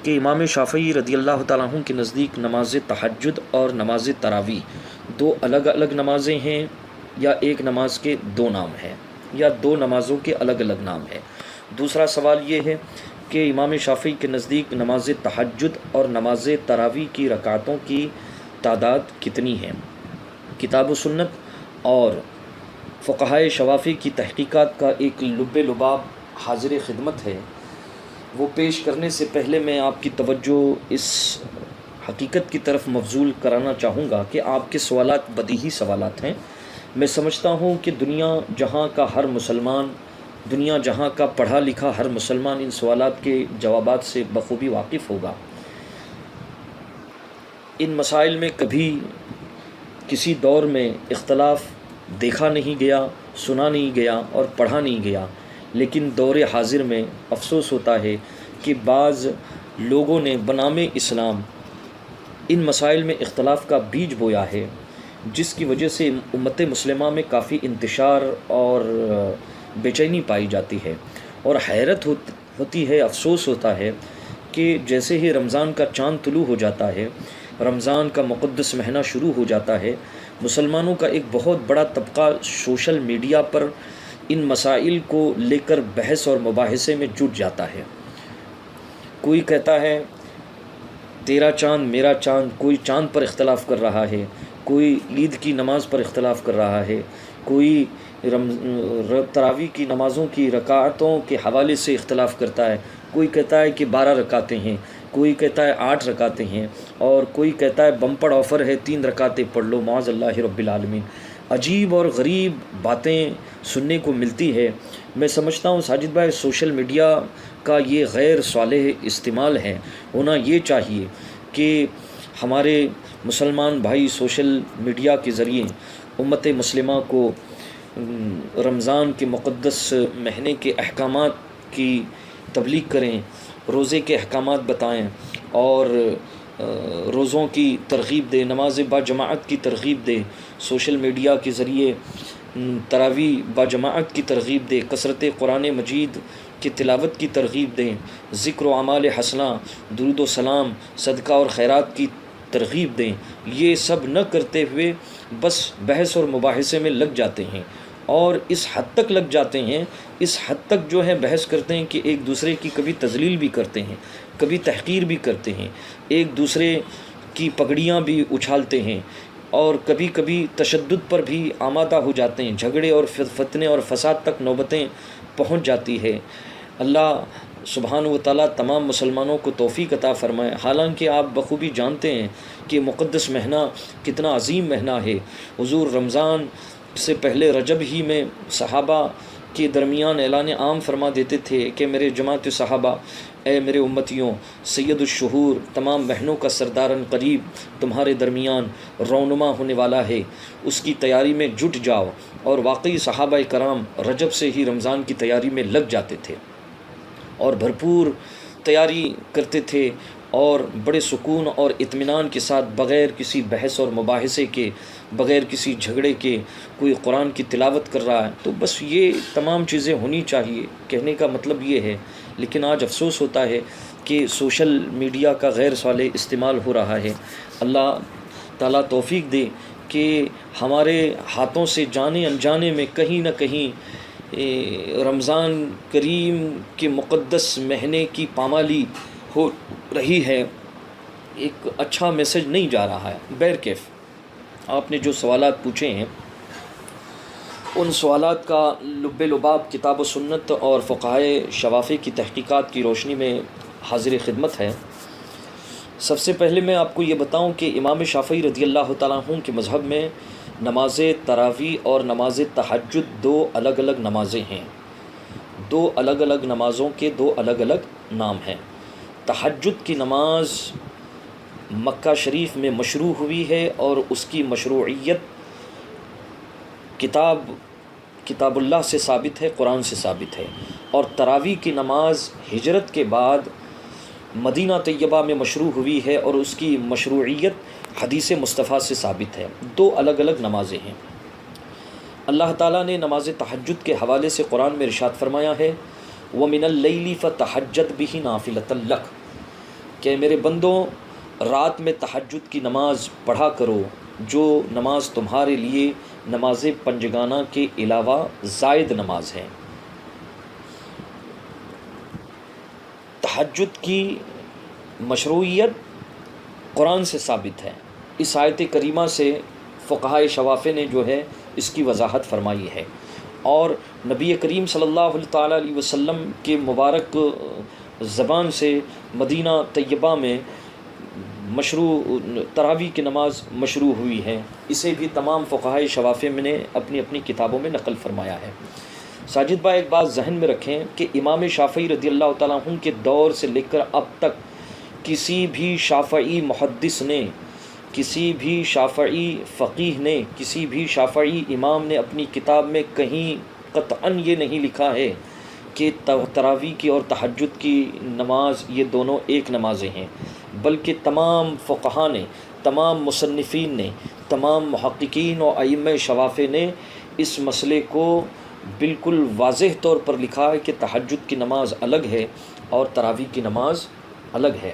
کہ امام شافعی رضی اللہ تعالیٰ عنہ کے نزدیک نماز تہجد اور نماز تراویح دو الگ الگ نمازیں ہیں، یا ایک نماز کے دو نام ہیں، یا دو نمازوں کے الگ الگ نام ہیں؟ دوسرا سوال یہ ہے کہ امام شافعی کے نزدیک نماز تہجد اور نماز تراویح کی رکعتوں کی تعداد کتنی ہے؟ کتاب و سنت اور فقہائے شوافی کی تحقیقات کا ایک لب لباب حاضر خدمت ہے، وہ پیش کرنے سے پہلے میں آپ کی توجہ اس حقیقت کی طرف مبذول کرانا چاہوں گا کہ آپ کے سوالات بدیہی سوالات ہیں۔ میں سمجھتا ہوں کہ دنیا جہاں کا پڑھا لکھا ہر مسلمان ان سوالات کے جوابات سے بخوبی واقف ہوگا۔ ان مسائل میں کبھی کسی دور میں اختلاف دیکھا نہیں گیا، سنا نہیں گیا اور پڑھا نہیں گیا، لیکن دور حاضر میں افسوس ہوتا ہے کہ بعض لوگوں نے بنام اسلام ان مسائل میں اختلاف کا بیج بویا ہے، جس کی وجہ سے امت مسلمہ میں کافی انتشار اور بے چینی پائی جاتی ہے، اور حیرت ہوتی ہے، افسوس ہوتا ہے کہ جیسے ہی رمضان کا چاند طلوع ہو جاتا ہے، رمضان کا مقدس مہینہ شروع ہو جاتا ہے، مسلمانوں کا ایک بہت بڑا طبقہ سوشل میڈیا پر ان مسائل کو لے کر بحث اور مباحثے میں جٹ جاتا ہے۔ کوئی کہتا ہے تیرا چاند میرا چاند، کوئی چاند پر اختلاف کر رہا ہے، کوئی عید کی نماز پر اختلاف کر رہا ہے، کوئی تراویح کی نمازوں کی رکعتوں کے حوالے سے اختلاف کرتا ہے، کوئی کہتا ہے کہ 12 رکعتیں ہیں، کوئی کہتا ہے 8 رکعتیں ہیں، اور کوئی کہتا ہے بمپر آفر ہے 3 رکعتیں پڑھ لو معاذ اللہ رب العالمین۔ عجیب اور غریب باتیں سننے کو ملتی ہے۔ میں سمجھتا ہوں ساجد بھائی سوشل میڈیا کا یہ غیر صالح استعمال ہے، ہونا یہ چاہیے کہ ہمارے مسلمان بھائی سوشل میڈیا کے ذریعے امت مسلمہ کو رمضان کے مقدس مہینے کے احکامات کی تبلیغ کریں، روزے کے احکامات بتائیں، اور روزوں کی ترغیب دیں، نماز با جماعت کی ترغیب دیں، سوشل میڈیا کے ذریعے تراویح با جماعت کی ترغیب دیں، کثرت قرآن مجید کی تلاوت کی ترغیب دیں، ذکر و اعمال حسنہ، درود و سلام، صدقہ اور خیرات کی ترغیب دیں۔ یہ سب نہ کرتے ہوئے بس بحث اور مباحثے میں لگ جاتے ہیں، اور اس حد تک لگ جاتے ہیں، اس حد تک جو ہے بحث کرتے ہیں کہ ایک دوسرے کی کبھی تذلیل بھی کرتے ہیں، کبھی تحقیر بھی کرتے ہیں، ایک دوسرے کی پگڑیاں بھی اچھالتے ہیں، اور کبھی کبھی تشدد پر بھی آمادہ ہو جاتے ہیں، جھگڑے اور فتنے اور فساد تک نوبتیں پہنچ جاتی ہے۔ اللہ سبحانہ و تعالیٰ تمام مسلمانوں کو توفیق عطا فرمائے۔ حالانکہ آپ بخوبی جانتے ہیں کہ مقدس مہینہ کتنا عظیم مہینہ ہے۔ حضور رمضان سے پہلے رجب ہی میں صحابہ کے درمیان اعلان عام فرما دیتے تھے کہ میرے جماعت صحابہ، اے میرے امتیوں، سید الشہور، تمام مہینوں کا سردارن قریب تمہارے درمیان رونما ہونے والا ہے، اس کی تیاری میں جٹ جاؤ۔ اور واقعی صحابہ کرام رجب سے ہی رمضان کی تیاری میں لگ جاتے تھے، اور بھرپور تیاری کرتے تھے، اور بڑے سکون اور اطمینان کے ساتھ، بغیر کسی بحث اور مباحثے کے، بغیر کسی جھگڑے کے، کوئی قرآن کی تلاوت کر رہا ہے۔ تو بس یہ تمام چیزیں ہونی چاہیے، کہنے کا مطلب یہ ہے۔ لیکن آج افسوس ہوتا ہے کہ سوشل میڈیا کا غیر صالح استعمال ہو رہا ہے۔ اللہ تعالیٰ توفیق دے کہ ہمارے ہاتھوں سے جانے انجانے میں کہیں نہ کہیں رمضان کریم کے مقدس مہینے کی پامالی ہو رہی ہے، ایک اچھا میسج نہیں جا رہا ہے۔ بہرکیف آپ نے جو سوالات پوچھے ہیں، ان سوالات کا لب لباب کتاب و سنت اور فقہائے شوافی کی تحقیقات کی روشنی میں حاضر خدمت ہے۔ سب سے پہلے میں آپ کو یہ بتاؤں کہ امام شافعی رضی اللہ تعالیٰ عنہ کے مذہب میں نماز تراویح اور نماز تہجد دو الگ الگ نمازیں ہیں، دو الگ الگ نمازوں کے دو الگ الگ نام ہیں۔ تہجد کی نماز مکہ شریف میں مشروع ہوئی ہے، اور اس کی مشروعیت کتاب اللہ سے ثابت ہے، قرآن سے ثابت ہے۔ اور تراویح کی نماز ہجرت کے بعد مدینہ طیبہ میں مشروع ہوئی ہے، اور اس کی مشروعیت حدیث مصطفیٰ سے ثابت ہے۔ دو الگ الگ نمازیں ہیں۔ اللہ تعالیٰ نے نماز تہجد کے حوالے سے قرآن میں ارشاد فرمایا ہے، وَمِنَ اللَّيْلِ فَتَہَجَّدْ بِهِ نَافِلَةً لَكَ۔ کہ میرے بندوں رات میں تہجد کی نماز پڑھا کرو، جو نماز تمہارے لیے نماز پنجگانہ کے علاوہ زائد نماز ہے۔ تہجد کی مشروعیت قرآن سے ثابت ہے۔ اس آیت کریمہ سے فقہائے شوافع نے جو ہے اس کی وضاحت فرمائی ہے، اور نبی کریم صلی اللہ تعالیٰ علیہ وسلم کے مبارک زبان سے مدینہ طیبہ میں تراویح کی نماز مشروع ہوئی ہے۔ اسے بھی تمام فقہائے شوافع نے اپنی اپنی کتابوں میں نقل فرمایا ہے۔ ساجد بھائی ایک بات ذہن میں رکھیں کہ امام شافعی رضی اللہ تعالیٰ عنہ کے دور سے لے کر اب تک کسی بھی شافعی محدث نے، کسی بھی شافعی فقیہ نے، کسی بھی شافعی امام نے اپنی کتاب میں کہیں قطعاً یہ نہیں لکھا ہے کہ تراویح کی اور تہجد کی نماز یہ دونوں ایک نمازیں ہیں، بلکہ تمام فقہا نے، تمام مصنفین نے، تمام محققین و ائمہ شوافع نے اس مسئلے کو بالکل واضح طور پر لکھا ہے کہ تہجد کی نماز الگ ہے اور تراویح کی نماز الگ ہے۔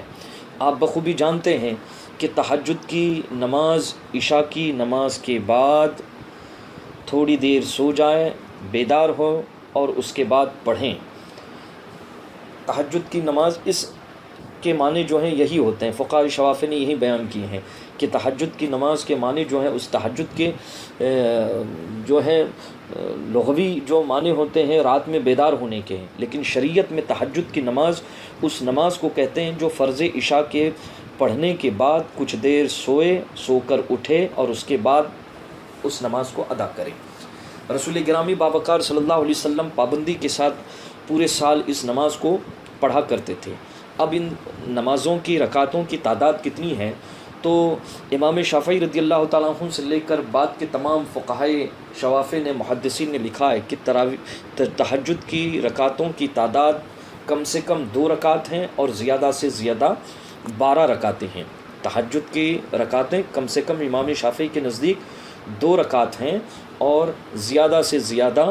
آپ بخوبی جانتے ہیں کہ تہجد کی نماز عشاء کی نماز کے بعد تھوڑی دیر سو جائے، بیدار ہو اور اس کے بعد پڑھیں۔ تہجد کی نماز اس کے معنی جو ہیں یہی ہوتے ہیں، فقہاء شوافع نے یہی بیان کیے ہیں کہ تہجد کی نماز کے معنی جو ہیں، اس تہجد کے جو ہے لغوی جو معنی ہوتے ہیں رات میں بیدار ہونے کے ہیں، لیکن شریعت میں تہجد کی نماز اس نماز کو کہتے ہیں جو فرض عشاء کے پڑھنے کے بعد کچھ دیر سوئے، سو کر اٹھے اور اس کے بعد اس نماز کو ادا کرے۔ رسول گرامی باوقار صلی اللہ علیہ وسلم پابندی کے ساتھ پورے سال اس نماز کو پڑھا کرتے تھے۔ اب ان نمازوں کی رکعتوں کی تعداد کتنی ہے تو امام شافعی رضی اللہ تعالیٰ عنہ سے لے کر بعد کے تمام فقہائے شوافع نے، محدثین نے لکھا ہے کہ تہجد کی رکعتوں کی تعداد کم سے کم 2 رکعت ہیں اور زیادہ سے زیادہ 12 رکعتیں ہیں۔ تہجد کی رکعتیں کم سے کم امام شافعی کے نزدیک 2 رکعت ہیں اور زیادہ سے زیادہ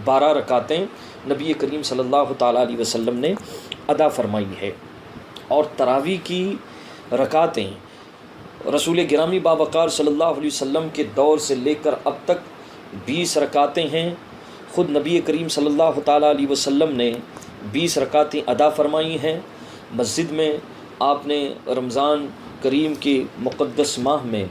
12 رکعتیں نبی کریم صلی اللہ تعالیٰ علیہ وسلم نے ادا فرمائی ہے۔ اور تراویح کی رکعتیں رسول گرامی باوقار صلی اللہ علیہ وسلم کے دور سے لے کر اب تک 20 رکعتیں ہیں۔ خود نبی کریم صلی اللہ تعالیٰ علیہ وسلم نے 20 رکعتیں ادا فرمائی ہیں۔ مسجد میں آپ نے رمضان کریم کے مقدس ماہ میں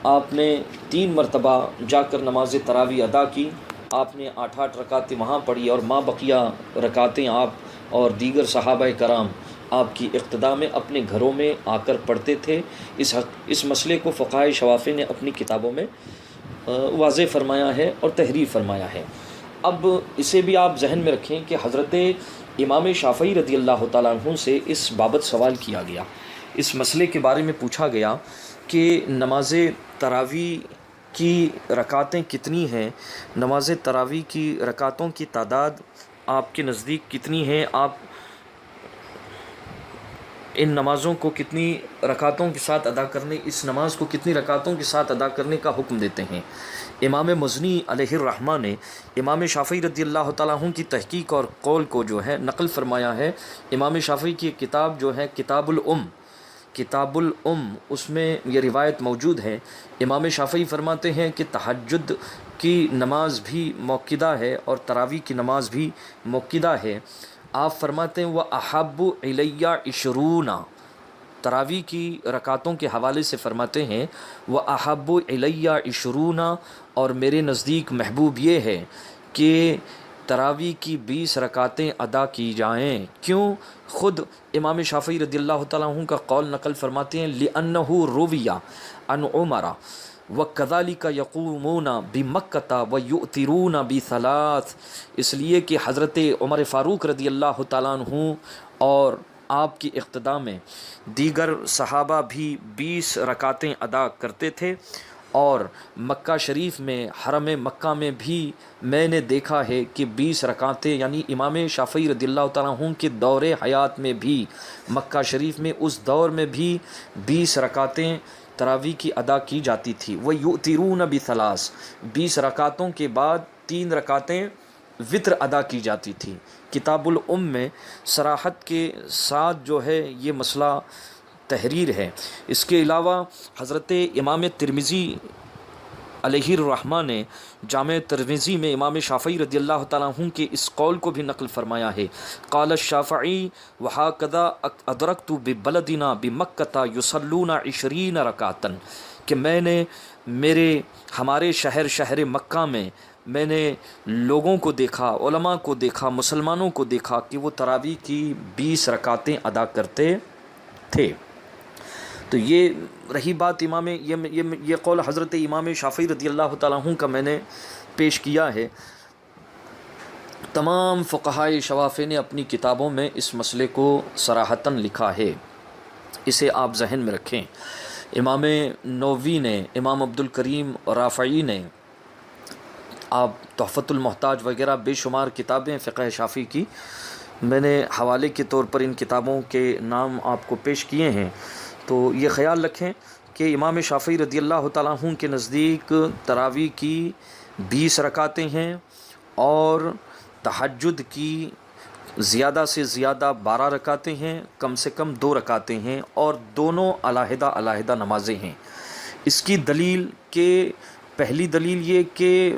آپ نے 3 مرتبہ جا کر نماز تراویح ادا کی۔ آپ نے 8 رکعتیں وہاں پڑھی اور ما بقیہ رکعتیں آپ اور دیگر صحابہ کرام آپ کی اقتداء میں اپنے گھروں میں آ کر پڑھتے تھے۔ اس مسئلے کو فقہائے شوافع نے اپنی کتابوں میں واضح فرمایا ہے اور تحریر فرمایا ہے۔ اب اسے بھی آپ ذہن میں رکھیں کہ حضرت امام شافعی رضی اللہ تعالیٰ عنہ سے اس بابت سوال کیا گیا، اس مسئلے کے بارے میں پوچھا گیا کہ نماز تراویح کی رکعتیں کتنی ہیں، نماز تراویح کی رکعتوں کی تعداد آپ کے نزدیک کتنی ہیں، آپ ان نمازوں کو کتنی رکعتوں کے ساتھ ادا کرنے، اس نماز کو کتنی رکعتوں کے ساتھ ادا کرنے کا حکم دیتے ہیں۔ امام مزنی علیہ الرحمہ نے امام شافعی رضی اللہ تعالیٰ عنہ کی تحقیق اور قول کو جو ہے نقل فرمایا ہے۔ امام شافعی کی کتاب جو ہے کتاب الام، اس میں یہ روایت موجود ہے۔ امام شافعی فرماتے ہیں کہ تہجد کی نماز بھی موقدہ ہے اور تراویح کی نماز بھی موقدہ ہے۔ آپ فرماتے ہیں وَأَحَبُّ إِلَيَّ 20، تراویح کی رکعتوں کے حوالے سے فرماتے ہیں وَأَحَبُّ إِلَيَّ 20، اور میرے نزدیک محبوب یہ ہے کہ تراویح کی 20 رکعتیں ادا کی جائیں۔ کیوں؟ خود امام شافعی رضی اللہ تعالیٰ عنہ کا قول نقل فرماتے ہیں لِأَنَّهُ رُوِيَ عَنْ عُمَرَ وَكَذَلِكَ يَقُومُونَ بِمَكَّةَ وَيُؤْتِرُونَ بِثَلَاثٍ، اس لیے کہ حضرت عمر فاروق رضی اللہ تعالیٰ عنہ اور آپ کی اقتداء میں دیگر صحابہ بھی 20 رکعتیں ادا کرتے تھے، اور مکہ شریف میں حرم مکہ میں بھی میں نے دیکھا ہے کہ 20 رکعتیں، یعنی امام شافعی رضی اللہ تعالیٰ عنہ کے دور حیات میں بھی مکہ شریف میں اس دور میں بھی 20 رکعتیں تراویح کی ادا کی جاتی تھی۔ وَيُؤْتِرُونَ بِثَلَاثٍ، 20 رکعتوں کے بعد 3 رکعتیں وطر ادا کی جاتی تھی۔ کتاب الام میں صراحت کے ساتھ جو ہے یہ مسئلہ تحریر ہے۔ اس کے علاوہ حضرت امام ترمذی علیہ الرحمہ نے جامع ترمذی میں امام شافعی رضی اللہ تعالیٰ عنہ کے اس قول کو بھی نقل فرمایا ہے، قال الشافعی وہکذا ادرکت ببلدنا بمکہ یصلون 20 رکعۃ، کہ میں نے ہمارے شہر مکہ میں نے لوگوں کو دیکھا، علماء کو دیکھا، مسلمانوں کو دیکھا کہ وہ تراویح کی 20 رکعتیں ادا کرتے تھے۔ تو یہ رہی بات یہ قول حضرت امام شافعی رضی اللہ تعالیٰ عنہ کا میں نے پیش کیا ہے۔ تمام فقہائے شوافع نے اپنی کتابوں میں اس مسئلے کو صراحتاً لکھا ہے، اسے آپ ذہن میں رکھیں۔ امام نووی نے، امام عبد الکریم رافعی نے، آپ تحفۃ المحتاج وغیرہ بے شمار کتابیں فقہ شافعی کی میں نے حوالے کے طور پر ان کتابوں کے نام آپ کو پیش کیے ہیں۔ تو یہ خیال رکھیں کہ امام شافعی رضی اللہ تعالیٰ عنہ کے نزدیک تراویح کی 20 رکعتیں ہیں اور تہجد کی زیادہ سے زیادہ 12 رکعتیں ہیں، کم سے کم 2 رکعتیں ہیں، اور دونوں علیحدہ علیحدہ نمازیں ہیں۔ اس کی دلیل کہ پہلی دلیل یہ کہ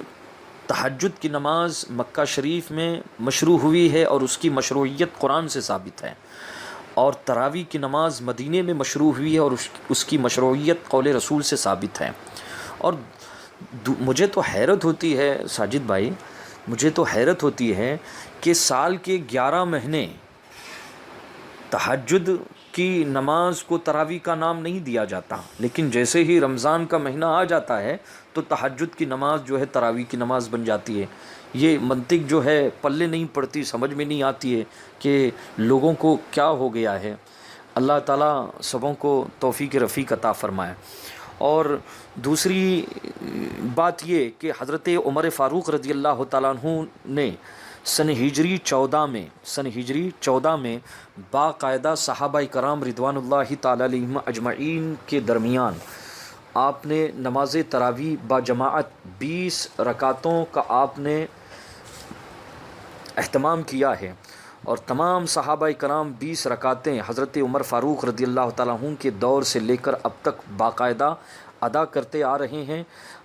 تہجد کی نماز مکہ شریف میں مشروع ہوئی ہے اور اس کی مشروعیت قرآن سے ثابت ہے، اور تراویح کی نماز مدینے میں مشروع ہوئی ہے اور اس کی مشروعیت قول رسول سے ثابت ہے۔ اور مجھے تو حیرت ہوتی ہے ساجد بھائی، مجھے تو حیرت ہوتی ہے کہ سال کے 11 مہینے تہجد کی نماز کو تراویح کا نام نہیں دیا جاتا، لیکن جیسے ہی رمضان کا مہینہ آ جاتا ہے تو تہجد کی نماز جو ہے تراویح کی نماز بن جاتی ہے۔ یہ منطق جو ہے پلے نہیں پڑتی، سمجھ میں نہیں آتی ہے کہ لوگوں کو کیا ہو گیا ہے۔ اللہ تعالیٰ سبوں کو توفیق رفیق عطا فرمائے۔ اور دوسری بات یہ کہ حضرت عمر فاروق رضی اللہ تعالیٰ عنہ نے سن ہجری 14 میں باقاعدہ صحابہ کرام رضوان اللہ تعالیٰ علیہم اجمعین کے درمیان آپ نے نماز تراویح با جماعت 20 رکعتوں کا آپ نے اہتمام کیا ہے، اور تمام صحابہ کرام 20 رکعتیں حضرت عمر فاروق رضی اللہ تعالیٰ عنہ کے دور سے لے کر اب تک باقاعدہ ادا کرتے آ رہے ہیں۔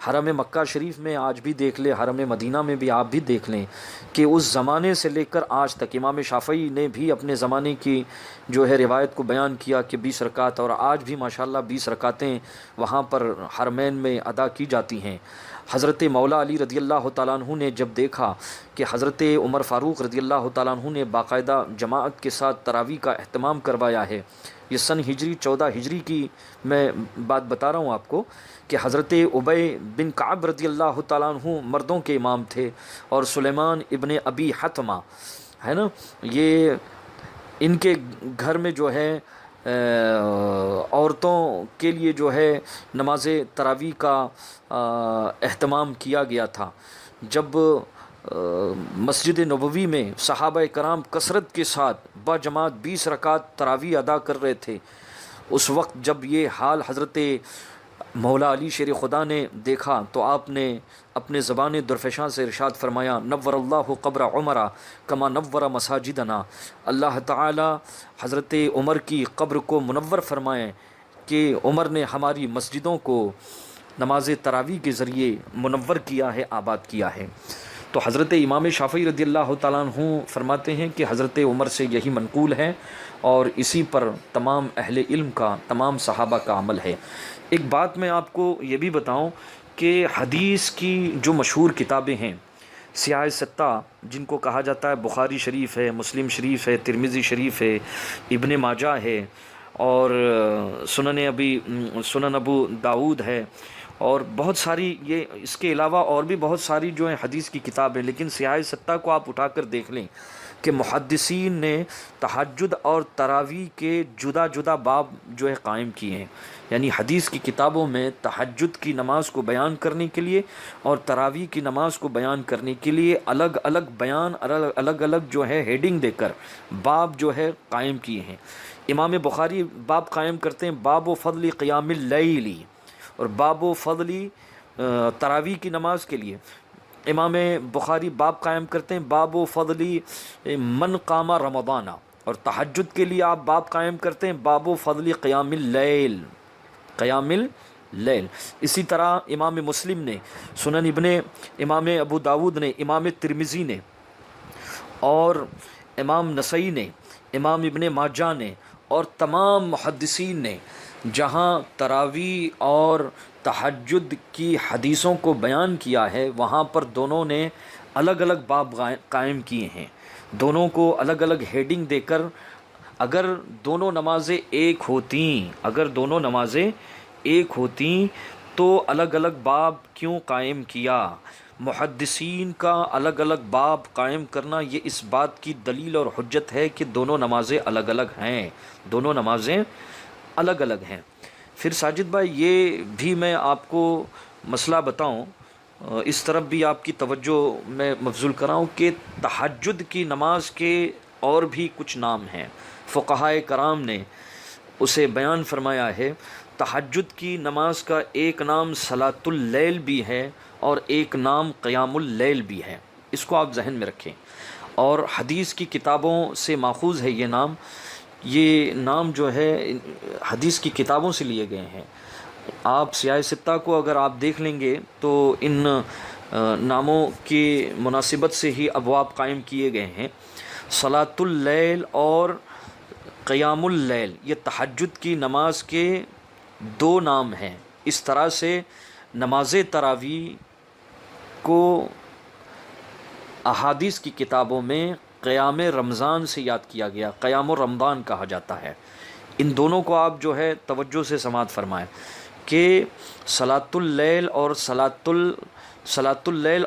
حرم مکہ شریف میں آج بھی دیکھ لیں، حرم مدینہ میں بھی آپ بھی دیکھ لیں کہ اس زمانے سے لے کر آج تک امام شافعی نے بھی اپنے زمانے کی جو ہے روایت کو بیان کیا کہ 20 رکعت، اور آج بھی ماشاءاللہ 20 رکعتیں وہاں پر حرمین میں ادا کی جاتی ہیں۔ حضرت مولا علی رضی اللہ تعالیٰ عنہ نے جب دیکھا کہ حضرت عمر فاروق رضی اللہ تعالیٰ عنہ نے باقاعدہ جماعت کے ساتھ تراویح کا اہتمام کروایا ہے، یہ سن ہجری 14 ہجری کی میں بات بتا رہا ہوں آپ کو، کہ حضرت ابی بن کعب رضی اللہ تعالیٰ عنہ مردوں کے امام تھے، اور سلیمان ابن ابی حتمہ ہے نا، یہ ان کے گھر میں جو ہے عورتوں کے لیے جو ہے نماز تراویح کا اہتمام کیا گیا تھا۔ جب مسجد نبوی میں صحابہ کرام کثرت کے ساتھ با جماعت 20 رکعت تراویح ادا کر رہے تھے، اس وقت جب یہ حال حضرت مولا علی شیر خدا نے دیکھا تو آپ نے اپنے زبان درفشاں سے ارشاد فرمایا، نور اللہ قبر عمر کما نور مساجدنا، اللہ تعالی حضرت عمر کی قبر کو منور فرمائیں کہ عمر نے ہماری مسجدوں کو نماز تراویح کے ذریعے منور کیا ہے، آباد کیا ہے۔ تو حضرت امام شافعی رضی اللہ تعالیٰ عنہ فرماتے ہیں کہ حضرت عمر سے یہی منقول ہے، اور اسی پر تمام اہل علم کا، تمام صحابہ کا عمل ہے۔ ایک بات میں آپ کو یہ بھی بتاؤں کہ حدیث کی جو مشہور کتابیں ہیں، سیاہ ستہ جن کو کہا جاتا ہے، بخاری شریف ہے، مسلم شریف ہے، ترمذی شریف ہے، ابن ماجہ ہے، اور سنن ابو داود ہے، اور بہت ساری، یہ اس کے علاوہ اور بھی بہت ساری جو ہیں حدیث کی کتاب ہے، لیکن سیاہ ستہ کو آپ اٹھا کر دیکھ لیں کہ محدثین نے تہجد اور تراویح کے جدا جدا باب جو ہے قائم کیے ہیں، یعنی حدیث کی کتابوں میں تہجد کی نماز کو بیان کرنے کے لیے اور تراویح کی نماز کو بیان کرنے کے لیے الگ الگ بیان، الگ الگ جو ہے ہیڈنگ دے کر باب جو ہے قائم کیے ہیں۔ امام بخاری باب قائم کرتے ہیں باب و فضل قیام اللیل، اور باب و فضل تراویح کی نماز کے لیے امام بخاری باب قائم کرتے ہیں باب و فضلی من قام رمضان، اور تہجد کے لیے آپ باب قائم کرتے ہیں باب و فضلی قیام اللیل، قیام اللیل۔ اسی طرح امام مسلم نے، سنن ابن امام ابو داود نے، امام ترمذی نے اور امام نسائی نے، امام ابن ماجہ نے اور تمام محدثین نے جہاں تراویح اور تہجد کی حدیثوں کو بیان کیا ہے وہاں پر دونوں نے الگ الگ باب قائم کیے ہیں، دونوں کو الگ الگ ہیڈنگ دے کر، اگر دونوں نمازیں ایک ہوتیں تو الگ الگ باب کیوں قائم کیا؟ محدثین کا الگ الگ باب قائم کرنا یہ اس بات کی دلیل اور حجت ہے کہ دونوں نمازیں الگ الگ ہیں۔ پھر ساجد بھائی یہ بھی میں آپ کو مسئلہ بتاؤں، اس طرف بھی آپ کی توجہ میں مبذول کراؤں کہ تہجد کی نماز کے اور بھی کچھ نام ہیں، فقہائے کرام نے اسے بیان فرمایا ہے۔ تہجد کی نماز کا ایک نام صلاۃ اللیل بھی ہے اور ایک نام قیام اللیل بھی ہے، اس کو آپ ذہن میں رکھیں، اور حدیث کی کتابوں سے ماخوذ ہے یہ نام جو ہے حدیث کی کتابوں سے لیے گئے ہیں۔ آپ سیاہ ستہ کو اگر آپ دیکھ لیں گے تو ان ناموں کی مناسبت سے ہی ابواب قائم کیے گئے ہیں۔ صلاۃ اللیل اور قیام اللیل یہ تہجد کی نماز کے دو نام ہیں۔ اس طرح سے نماز تراویح کو احادیث کی کتابوں میں قیام رمضان سے یاد کیا گیا، قیام رمضان کہا جاتا ہے۔ ان دونوں کو آپ جو ہے توجہ سے سماعت فرمائیں کہ صلاۃ اللیل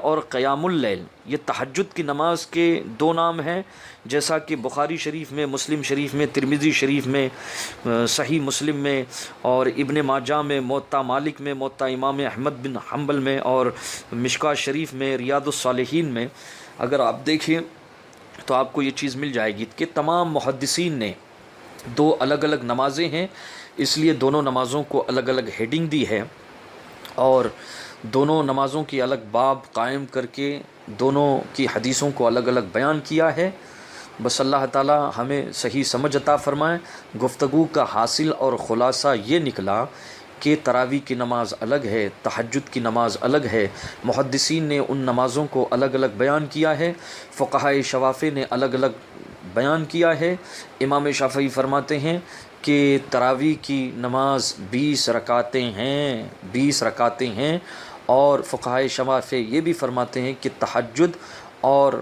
اور قیام اللیل یہ تہجد کی نماز کے دو نام ہیں، جیسا کہ بخاری شریف میں، مسلم شریف میں، ترمذی شریف میں، صحیح مسلم میں اور ابن ماجہ میں، موطا مالک میں، موطا امام احمد بن حنبل میں اور مشکوہ شریف میں، ریاض الصالحین میں اگر آپ دیکھیں تو آپ کو یہ چیز مل جائے گی کہ تمام محدثین نے دو الگ الگ نمازیں ہیں، اس لیے دونوں نمازوں کو الگ الگ ہیڈنگ دی ہے اور دونوں نمازوں کی الگ باب قائم کر کے دونوں کی حدیثوں کو الگ الگ بیان کیا ہے۔ بس اللہ تعالی ہمیں صحیح سمجھ عطا فرمائے۔ گفتگو کا حاصل اور خلاصہ یہ نکلا کہ تراویح کی نماز الگ ہے، تہجد کی نماز الگ ہے، محدثین نے ان نمازوں کو الگ الگ بیان کیا ہے، فقہائے شوافع نے الگ الگ بیان کیا ہے۔ امام شافعی فرماتے ہیں کہ تراویح کی نماز 20 رکعتیں ہیں اور فقہائے شوافع یہ بھی فرماتے ہیں کہ تہجد اور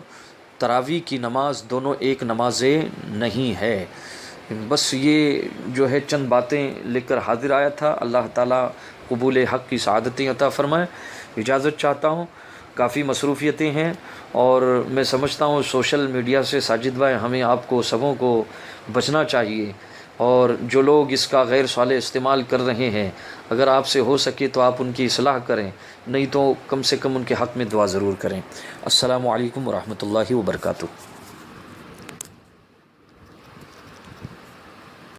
تراویح کی نماز دونوں ایک نمازیں نہیں ہے۔ بس یہ جو ہے چند باتیں لے کر حاضر آیا تھا۔ اللہ تعالیٰ قبول حق کی سعادتیں عطا فرمائے۔ اجازت چاہتا ہوں، کافی مصروفیتیں ہیں اور میں سمجھتا ہوں سوشل میڈیا سے ساجد بھائی ہمیں آپ کو سبوں کو بچنا چاہیے، اور جو لوگ اس کا غیر صالح استعمال کر رہے ہیں اگر آپ سے ہو سکے تو آپ ان کی اصلاح کریں، نہیں تو کم سے کم ان کے حق میں دعا ضرور کریں۔ السلام علیکم ورحمۃ اللہ وبرکاتہ۔